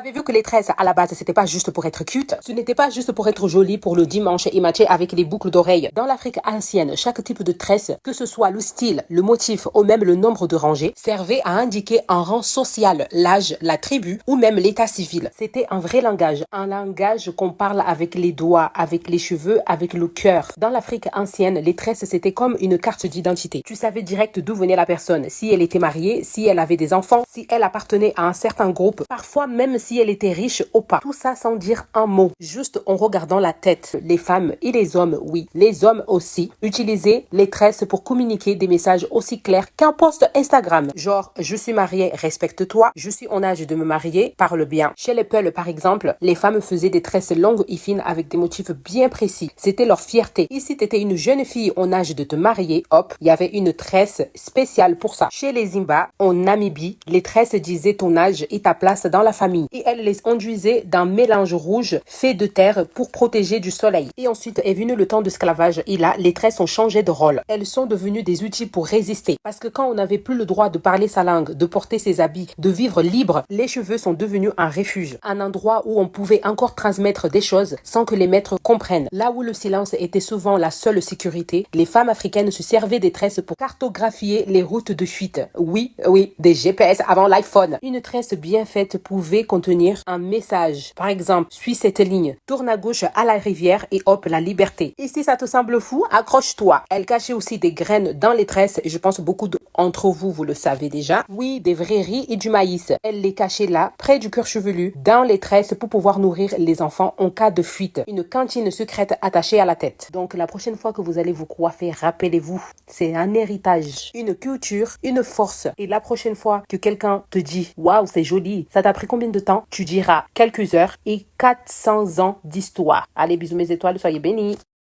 Vous avez vu que les tresses, à la base, c'était pas juste pour être cute. Ce n'était pas juste pour être joli pour le dimanche et matcher avec les boucles d'oreilles. Dans l'Afrique ancienne, chaque type de tresse, que ce soit le style, le motif ou même le nombre de rangées, servait à indiquer un rang social, l'âge, la tribu ou même l'état civil. C'était un vrai langage. Un langage qu'on parle avec les doigts, avec les cheveux, avec le cœur. Dans l'Afrique ancienne, les tresses, c'était comme une carte d'identité. Tu savais direct d'où venait la personne, si elle était mariée, si elle avait des enfants, si elle appartenait à un certain groupe, parfois même si elle était riche ou pas. Tout ça sans dire un mot, juste en regardant la tête. Les femmes et les hommes, oui, les hommes aussi, utilisaient les tresses pour communiquer des messages aussi clairs qu'un post Instagram. Genre, je suis mariée, respecte-toi, je suis en âge de me marier, parle bien. Chez les Peuls, par exemple, les femmes faisaient des tresses longues et fines avec des motifs bien précis. C'était leur fierté. Et si tu étais une jeune fille en âge de te marier, hop, il y avait une tresse spéciale pour ça. Chez les Zimba, en Namibie, les tresses disaient ton âge et ta place dans la famille. Et elles les enduisaient d'un mélange rouge fait de terre pour protéger du soleil. Et ensuite est venu le temps d'esclavage et là, les tresses ont changé de rôle. Elles sont devenues des outils pour résister. Parce que quand on n'avait plus le droit de parler sa langue, de porter ses habits, de vivre libre, les cheveux sont devenus un refuge. Un endroit où on pouvait encore transmettre des choses sans que les maîtres comprennent. Là où le silence était souvent la seule sécurité, les femmes africaines se servaient des tresses pour cartographier les routes de fuite. Oui, des GPS avant l'iPhone. Une tresse bien faite pouvait contenir un message. Par exemple, suis cette ligne, tourne à gauche à la rivière et hop, la liberté. Et si ça te semble fou, accroche-toi. Elle cachait aussi des graines dans les tresses et je pense beaucoup d'entre vous, vous le savez déjà. Oui, des vrais riz et du maïs. Elle les cachait là, près du cuir chevelu, dans les tresses pour pouvoir nourrir les enfants en cas de fuite. Une cantine secrète attachée à la tête. Donc la prochaine fois que vous allez vous coiffer, rappelez-vous, c'est un héritage, une culture, une force. Et la prochaine fois que quelqu'un te dit « Waouh, c'est joli, ça t'a pris combien de temps ?» Tu diras quelques heures et 400 ans d'histoire. Allez, bisous mes étoiles, soyez bénis.